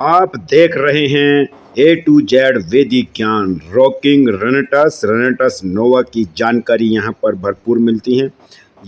आप देख रहे हैं ए टू जेड वैदिक ज्ञान रॉकिंग रेनेटस नोवा की जानकारी यहाँ पर भरपूर मिलती है।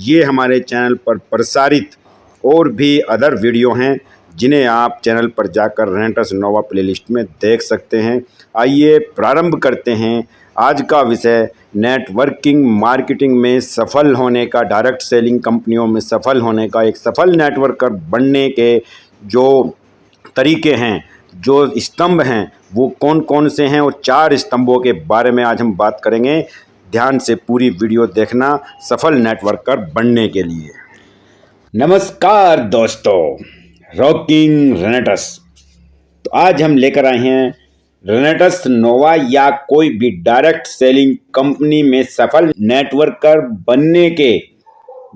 ये हमारे चैनल पर प्रसारित और भी अदर वीडियो हैं जिन्हें आप चैनल पर जाकर रेनेटस नोवा प्लेलिस्ट में देख सकते हैं। आइए प्रारंभ करते हैं। आज का विषय नेटवर्किंग मार्केटिंग में सफल होने का, डायरेक्ट सेलिंग कंपनियों में सफल होने का, एक सफल नेटवर्कर बनने के जो तरीके हैं, जो स्तंभ हैं, वो कौन कौन से हैं और 4 स्तंभों के बारे में आज हम बात करेंगे। ध्यान से पूरी वीडियो देखना सफल नेटवर्कर बनने के लिए। नमस्कार दोस्तों, रॉकिंग रेनेटस। तो आज हम लेकर आए हैं रेनेटस नोवा या कोई भी डायरेक्ट सेलिंग कंपनी में सफल नेटवर्कर बनने के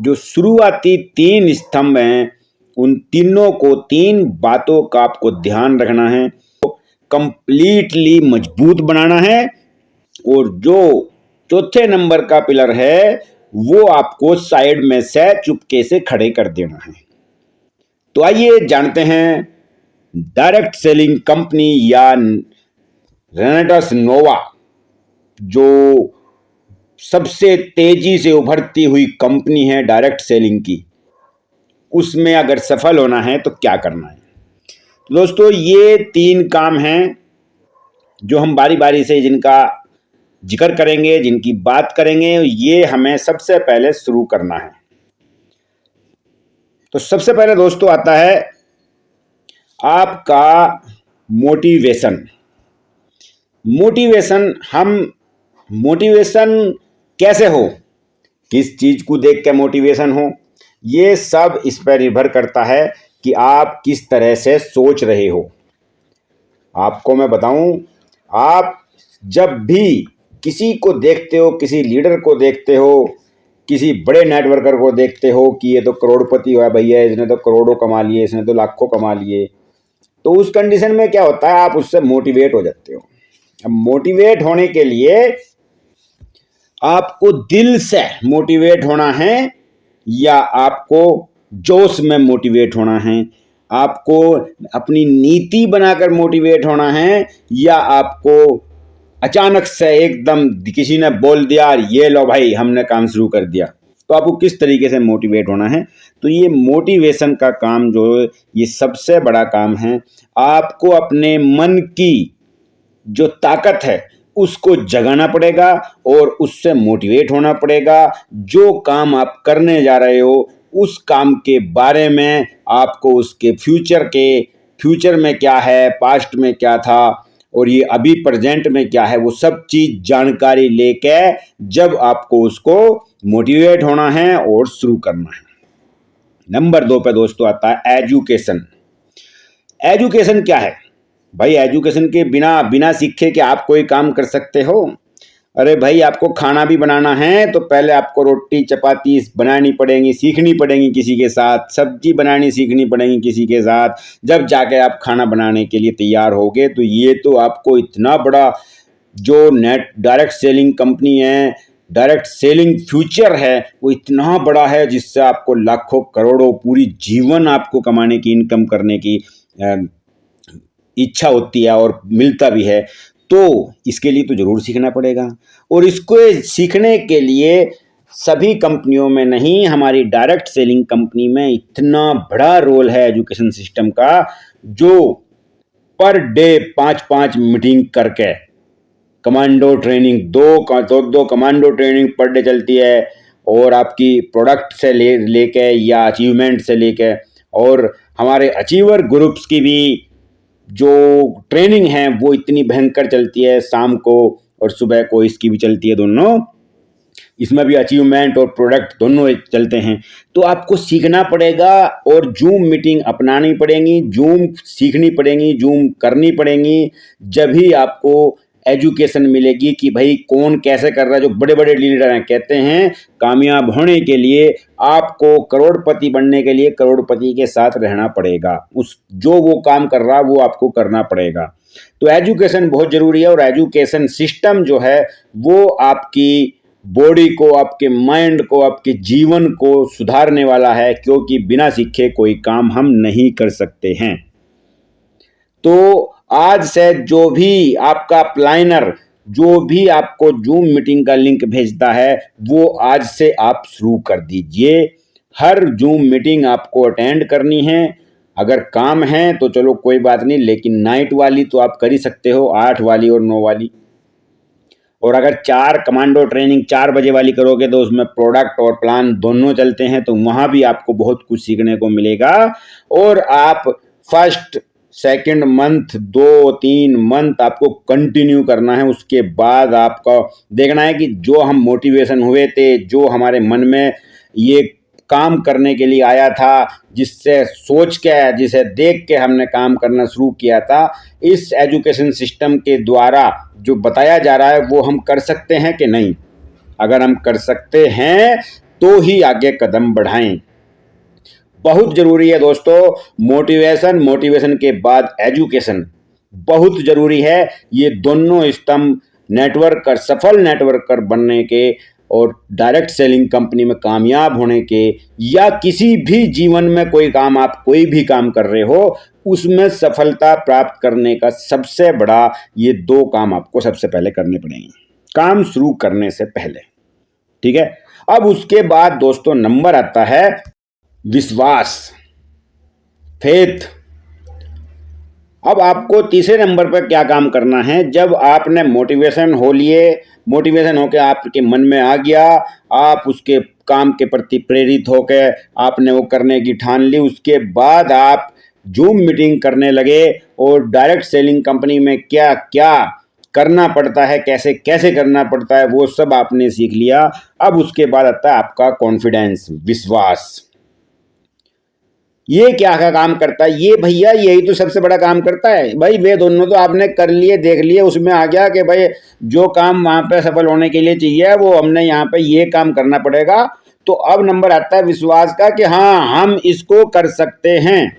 जो शुरुआती 3 स्तंभ हैं, उन तीनों को 3 बातों का आपको ध्यान रखना है, कंप्लीटली मजबूत बनाना है। और जो चौथे नंबर का पिलर है वो आपको साइड में से चुपके से खड़े कर देना है। तो आइए जानते हैं डायरेक्ट सेलिंग कंपनी या रेनेटस नोवा, जो सबसे तेजी से उभरती हुई कंपनी है डायरेक्ट सेलिंग की, उसमें अगर सफल होना है तो क्या करना है। दोस्तों, ये 3 काम हैं जो हम बारी बारी से जिनका जिक्र करेंगे, जिनकी बात करेंगे। ये हमें सबसे पहले शुरू करना है। तो सबसे पहले दोस्तों आता है आपका मोटिवेशन। मोटिवेशन कैसे हो, किस चीज को देख के मोटिवेशन हो, ये सब इस पर निर्भर करता है कि आप किस तरह से सोच रहे हो। आपको मैं बताऊं, आप जब भी किसी को देखते हो, किसी लीडर को देखते हो, किसी बड़े नेटवर्कर को देखते हो कि ये तो करोड़पति हुआ भैया, इसने तो करोड़ों कमा लिए, इसने तो लाखों कमा लिए, तो उस कंडीशन में क्या होता है, आप उससे मोटिवेट हो जाते हो। अब मोटिवेट होने के लिए आपको दिल से मोटिवेट होना है या आपको जोश में मोटिवेट होना है, आपको अपनी नीति बनाकर मोटिवेट होना है, या आपको अचानक से एकदम किसी ने बोल दिया ये लो भाई हमने काम शुरू कर दिया, तो आपको किस तरीके से मोटिवेट होना है। तो ये मोटिवेशन का काम जो ये सबसे बड़ा काम है। आपको अपने मन की जो ताकत है उसको जगाना पड़ेगा और उससे मोटिवेट होना पड़ेगा। जो काम आप करने जा रहे हो उस काम के बारे में आपको उसके फ्यूचर में क्या है, पास्ट में क्या था और ये अभी प्रेजेंट में क्या है, वो सब चीज जानकारी लेके जब आपको उसको मोटिवेट होना है और शुरू करना है। नंबर 2 पे दोस्तों आता है एजुकेशन। एजुकेशन क्या है भाई? एजुकेशन के बिना सीखे कि आप कोई काम कर सकते हो? अरे भाई, आपको खाना भी बनाना है तो पहले आपको रोटी चपाती बनानी पड़ेंगी, सीखनी पड़ेंगी किसी के साथ, सब्जी बनानी सीखनी पड़ेंगी किसी के साथ, जब जाके आप खाना बनाने के लिए तैयार होगे। तो ये तो आपको इतना बड़ा जो डायरेक्ट सेलिंग कंपनी है, डायरेक्ट सेलिंग फ्यूचर है, वो इतना बड़ा है जिससे आपको लाखों करोड़ों पूरी जीवन आपको कमाने की, इनकम करने की इच्छा होती है और मिलता भी है। तो इसके लिए तो ज़रूर सीखना पड़ेगा। और इसको सीखने के लिए सभी कंपनियों में नहीं, हमारी डायरेक्ट सेलिंग कंपनी में इतना बड़ा रोल है एजुकेशन सिस्टम का, जो पर डे 5-5 मीटिंग करके कमांडो ट्रेनिंग, दो कमांडो ट्रेनिंग पर डे चलती है। और आपकी प्रोडक्ट से लेके या अचीवमेंट से लेके, और हमारे अचीवर ग्रुप्स की भी जो ट्रेनिंग है वो इतनी भयंकर चलती है, शाम को और सुबह को इसकी भी चलती है, दोनों इसमें भी अचीवमेंट और प्रोडक्ट दोनों चलते हैं। तो आपको सीखना पड़ेगा और जूम मीटिंग अपनानी पड़ेंगी, जूम सीखनी पड़ेंगी, जूम करनी पड़ेंगी। जब भी आपको एजुकेशन मिलेगी कि भाई कौन कैसे कर रहा है। जो बड़े बड़े लीडर हैं कहते हैं कामयाब होने के लिए आपको, करोड़पति बनने के लिए करोड़पति के साथ रहना पड़ेगा, उस जो वो काम कर रहा है वो आपको करना पड़ेगा। तो एजुकेशन बहुत ज़रूरी है। और एजुकेशन सिस्टम जो है वो आपकी बॉडी को, आपके माइंड को, आपके जीवन को सुधारने वाला है, क्योंकि बिना सीखे कोई काम हम नहीं कर सकते हैं। तो आज से जो भी आपका प्लानर जो भी आपको जूम मीटिंग का लिंक भेजता है वो आज से आप शुरू कर दीजिए। हर जूम मीटिंग आपको अटेंड करनी है। अगर काम है तो चलो कोई बात नहीं, लेकिन नाइट वाली तो आप कर ही सकते हो, 8 वाली और 9 वाली। और अगर 4 कमांडो ट्रेनिंग 4 बजे वाली करोगे तो उसमें प्रोडक्ट और प्लान दोनों चलते हैं, तो वहाँ भी आपको बहुत कुछ सीखने को मिलेगा। और आप फर्स्ट सेकंड मंथ 2-3 मंथ आपको कंटिन्यू करना है। उसके बाद आपका देखना है कि जो हम मोटिवेशन हुए थे, जो हमारे मन में ये काम करने के लिए आया था, जिससे सोच के जिसे देख के हमने काम करना शुरू किया था, इस एजुकेशन सिस्टम के द्वारा जो बताया जा रहा है वो हम कर सकते हैं कि नहीं। अगर हम कर सकते हैं तो ही आगे कदम बढ़ाएं। बहुत ज़रूरी है दोस्तों मोटिवेशन के बाद एजुकेशन बहुत ज़रूरी है। ये दोनों स्तंभ नेटवर्कर, सफल नेटवर्कर बनने के और डायरेक्ट सेलिंग कंपनी में कामयाब होने के, या किसी भी जीवन में कोई काम, आप कोई भी काम कर रहे हो उसमें सफलता प्राप्त करने का सबसे बड़ा ये 2 काम आपको सबसे पहले करने पड़ेंगे काम शुरू करने से पहले। ठीक है, अब उसके बाद दोस्तों नंबर आता है विश्वास, फेथ। अब आपको तीसरे नंबर पर क्या काम करना है। जब आपने मोटिवेशन होके आपके मन में आ गया, आप उसके काम के प्रति प्रेरित होकर आपने वो करने की ठान ली, उसके बाद आप जूम मीटिंग करने लगे और डायरेक्ट सेलिंग कंपनी में क्या क्या करना पड़ता है, कैसे कैसे करना पड़ता है, वो सब आपने सीख लिया। अब उसके बाद आता है आपका कॉन्फिडेंस, विश्वास। ये क्या का काम करता है ये भैया, यही तो सबसे बड़ा काम करता है भाई। वे दोनों तो आपने कर लिए, देख लिए, उसमें आ गया कि भाई जो काम वहाँ पे सफल होने के लिए चाहिए वो हमने यहाँ पे ये काम करना पड़ेगा। तो अब नंबर आता है विश्वास का कि हाँ हम इसको कर सकते हैं,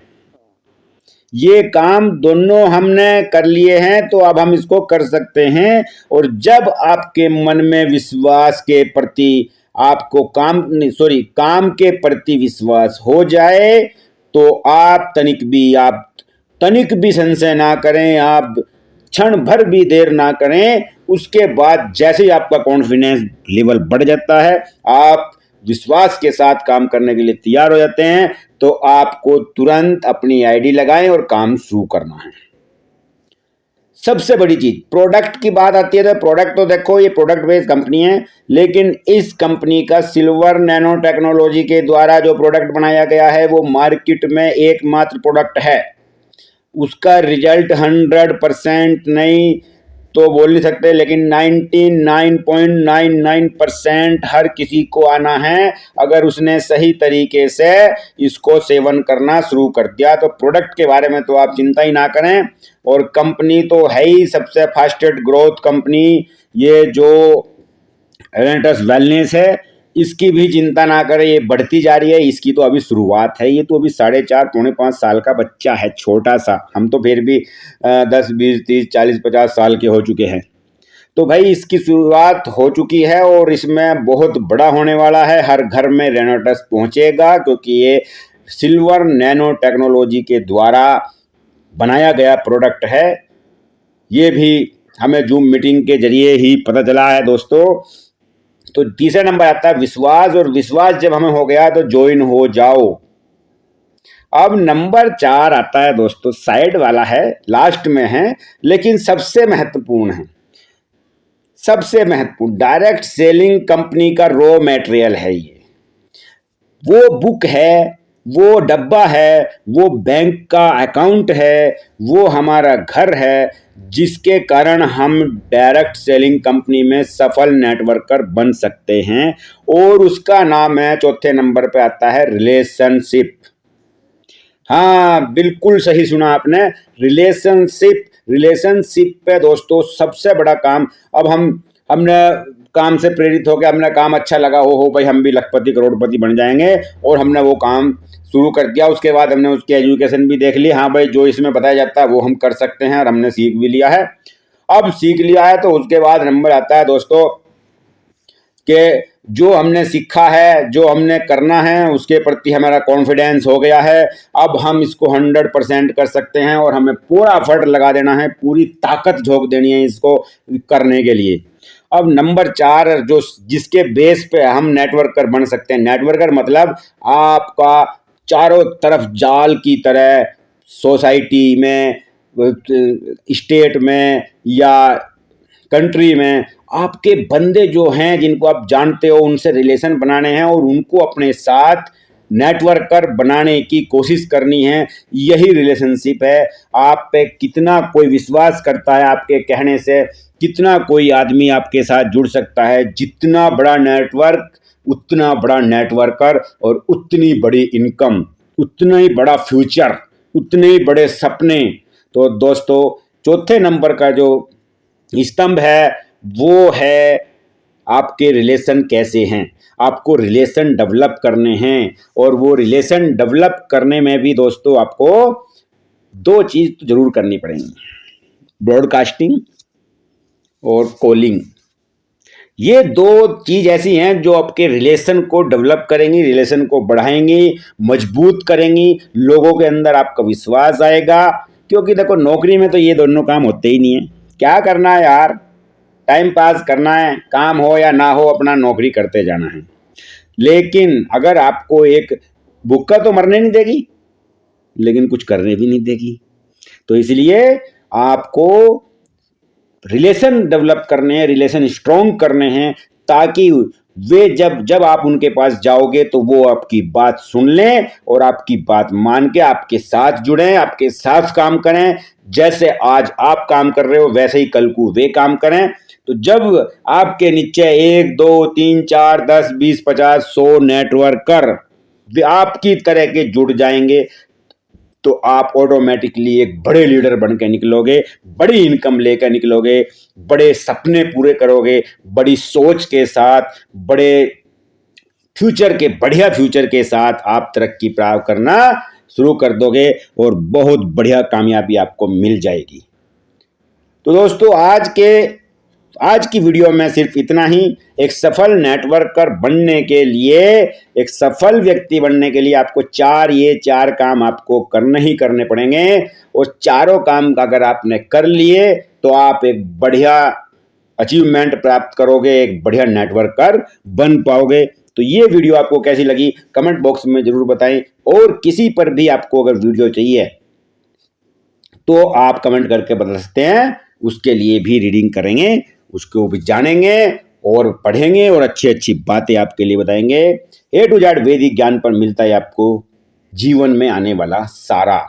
ये काम दोनों हमने कर लिए हैं तो अब हम इसको कर सकते हैं। और जब आपके मन में विश्वास के प्रति आपको काम के प्रति विश्वास हो जाए तो आप तनिक भी संशय ना करें, आप क्षण भर भी देर ना करें। उसके बाद जैसे ही आपका कॉन्फिडेंस लेवल बढ़ जाता है, आप विश्वास के साथ काम करने के लिए तैयार हो जाते हैं, तो आपको तुरंत अपनी आईडी लगाएं और काम शुरू करना है। सबसे बड़ी चीज प्रोडक्ट की बात आती है तो प्रोडक्ट तो देखो ये प्रोडक्ट बेस्ड कंपनी है, लेकिन इस कंपनी का सिल्वर नैनो टेक्नोलॉजी के द्वारा जो प्रोडक्ट बनाया गया है वो मार्केट में एकमात्र प्रोडक्ट है। उसका रिजल्ट 100% नहीं तो बोल नहीं सकते, लेकिन 99.99% हर किसी को आना है अगर उसने सही तरीके से इसको सेवन करना शुरू कर दिया। तो प्रोडक्ट के बारे में तो आप चिंता ही ना करें। और कंपनी तो है ही सबसे फास्टेस्ट ग्रोथ कंपनी, ये जो रेनेटस वेलनेस है इसकी भी चिंता ना करें, ये बढ़ती जा रही है। इसकी तो अभी शुरुआत है, ये तो अभी 4.5 पौने 5 साल का बच्चा है, छोटा सा। हम तो फिर भी 10 20 30 40 50 साल के हो चुके हैं। तो भाई इसकी शुरुआत हो चुकी है और इसमें बहुत बड़ा होने वाला है। हर घर में रेनेटस पहुंचेगा क्योंकि ये सिल्वर नैनो टेक्नोलॉजी के द्वारा बनाया गया प्रोडक्ट है। ये भी हमें जूम मीटिंग के जरिए ही पता चला है दोस्तों। तो तीसरा नंबर आता है विश्वास, और विश्वास जब हमें हो गया तो ज्वाइन हो जाओ। अब नंबर 4 आता है दोस्तों, साइड वाला है, लास्ट में है, लेकिन सबसे महत्वपूर्ण है। सबसे महत्वपूर्ण डायरेक्ट सेलिंग कंपनी का रॉ मटेरियल है। ये वो बुक है, वो डब्बा है, वो बैंक का अकाउंट है, वो हमारा घर है, जिसके कारण हम डायरेक्ट सेलिंग कंपनी में सफल नेटवर्कर बन सकते हैं। और उसका नाम है, चौथे नंबर पे आता है रिलेशनशिप। हाँ बिल्कुल सही सुना आपने, रिलेशनशिप पे दोस्तों सबसे बड़ा काम। अब हमने काम से प्रेरित होकर हमने काम अच्छा लगा, हो भाई हम भी लखपति करोड़पति बन जाएंगे, और हमने वो काम शुरू कर दिया। उसके बाद हमने उसकी एजुकेशन भी देख ली, हाँ भाई जो इसमें बताया जाता है वो हम कर सकते हैं, और हमने सीख भी लिया है। अब सीख लिया है तो उसके बाद नंबर आता है दोस्तों कि जो हमने सीखा है, जो हमने करना है, उसके प्रति हमारा कॉन्फिडेंस हो गया है। अब हम इसको 100% कर सकते हैं और हमें पूरा एफर्ट लगा देना है, पूरी ताकत झोंक देनी है इसको करने के लिए। अब नंबर 4 जो जिसके बेस पे हम नेटवर्कर बन सकते हैं। नेटवर्कर मतलब आपका चारों तरफ जाल की तरह सोसाइटी में, स्टेट में या कंट्री में आपके बंदे जो हैं जिनको आप जानते हो, उनसे रिलेशन बनाने हैं और उनको अपने साथ नेटवर्कर बनाने की कोशिश करनी है। यही रिलेशनशिप है। आप पे कितना कोई विश्वास करता है आपके कहने से, कितना कोई आदमी आपके साथ जुड़ सकता है। जितना बड़ा नेटवर्क उतना बड़ा नेटवर्कर और उतनी बड़ी इनकम, उतना ही बड़ा फ्यूचर, उतने ही बड़े सपने। तो दोस्तों, चौथे नंबर का जो स्तंभ है वो है आपके रिलेशन कैसे हैं। आपको रिलेशन डेवलप करने हैं और वो रिलेशन डेवलप करने में भी दोस्तों आपको 2 चीज़ तो जरूर करनी पड़ेंगी, ब्रॉडकास्टिंग और कॉलिंग। ये 2 चीज़ ऐसी हैं जो आपके रिलेशन को डेवलप करेंगी, रिलेशन को बढ़ाएंगी, मजबूत करेंगी, लोगों के अंदर आपका विश्वास आएगा। क्योंकि देखो, नौकरी में तो ये दोनों काम होते ही नहीं है। क्या करना है यार, टाइम पास करना है, काम हो या ना हो अपना नौकरी करते जाना है। लेकिन अगर आपको एक भूखा तो मरने नहीं देगी, लेकिन कुछ करने भी नहीं देगी। तो इसलिए आपको रिलेशन डेवलप करने हैं, रिलेशन स्ट्रॉन्ग करने हैं, ताकि वे जब आप उनके पास जाओगे तो वो आपकी बात सुन लें और आपकी बात मान के आपके साथ जुड़ें, आपके साथ काम करें। जैसे आज आप काम कर रहे हो वैसे ही कल को वे काम करें। तो जब आपके नीचे 1 2 3 4 10 20 50 100 नेटवर्कर आपकी तरह के जुड़ जाएंगे तो आप ऑटोमेटिकली एक बड़े लीडर बन के निकलोगे, बड़ी इनकम लेकर निकलोगे, बड़े सपने पूरे करोगे, बड़ी सोच के साथ, बढ़िया फ्यूचर के साथ आप तरक्की प्राप्त करना शुरू कर दोगे और बहुत बढ़िया कामयाबी आपको मिल जाएगी। तो दोस्तों, आज की वीडियो में सिर्फ इतना ही। एक सफल नेटवर्कर बनने के लिए, एक सफल व्यक्ति बनने के लिए आपको 4 काम आपको करने पड़ेंगे और चारों काम अगर आपने कर लिए तो आप एक बढ़िया अचीवमेंट प्राप्त करोगे, एक बढ़िया नेटवर्कर बन पाओगे। तो ये वीडियो आपको कैसी लगी कमेंट बॉक्स में जरूर बताएं और किसी पर भी आपको अगर वीडियो चाहिए तो आप कमेंट करके बता सकते हैं, उसके लिए भी रीडिंग करेंगे, उसको भी जानेंगे और पढ़ेंगे और अच्छी अच्छी बातें आपके लिए बताएंगे। A to Z वैदिक ज्ञान पर मिलता है आपको जीवन में आने वाला सारा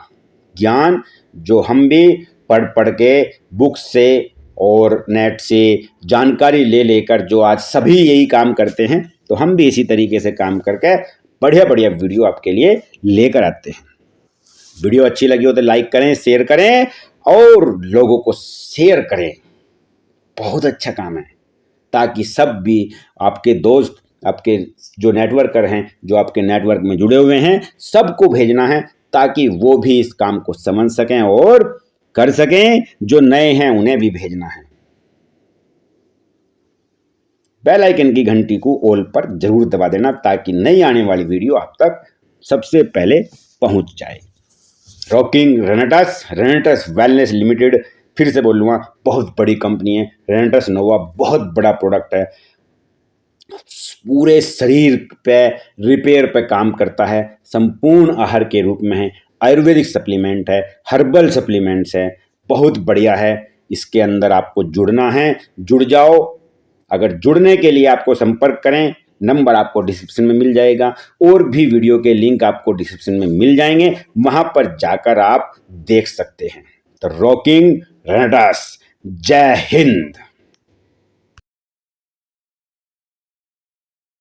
ज्ञान, जो हम भी पढ़ के बुक से और नेट से जानकारी ले लेकर जो आज सभी यही काम करते हैं, तो हम भी इसी तरीके से काम करके बढ़िया बढ़िया वीडियो आपके लिए लेकर आते हैं। वीडियो अच्छी लगी हो तो लाइक करें, शेयर करें और लोगों को शेयर करें। बहुत अच्छा काम है, ताकि सब भी आपके दोस्त, आपके जो नेटवर्कर हैं, जो आपके नेटवर्क में जुड़े हुए हैं, सबको भेजना है ताकि वो भी इस काम को समझ सकें और कर सकें। जो नए हैं उन्हें भी भेजना है। बेल आइकन की घंटी को ऑल पर जरूर दबा देना ताकि नई आने वाली वीडियो आप तक सबसे पहले पहुंच जाए। रॉकिंग रेनेटस वेलनेस लिमिटेड, फिर से बोलूँगा, बहुत बड़ी कंपनी है। रेनेटस नोवा बहुत बड़ा प्रोडक्ट है, पूरे शरीर पे रिपेयर पे काम करता है, संपूर्ण आहार के रूप में है, आयुर्वेदिक सप्लीमेंट है, हर्बल सप्लीमेंट्स है, बहुत बढ़िया है। इसके अंदर आपको जुड़ना है, जुड़ जाओ। अगर जुड़ने के लिए आपको संपर्क करें, नंबर आपको डिस्क्रिप्शन में मिल जाएगा और भी वीडियो के लिंक आपको डिस्क्रिप्शन में मिल जाएंगे, वहाँ पर जाकर आप देख सकते हैं। तो रॉकिंग रेनेटस, जय हिंद।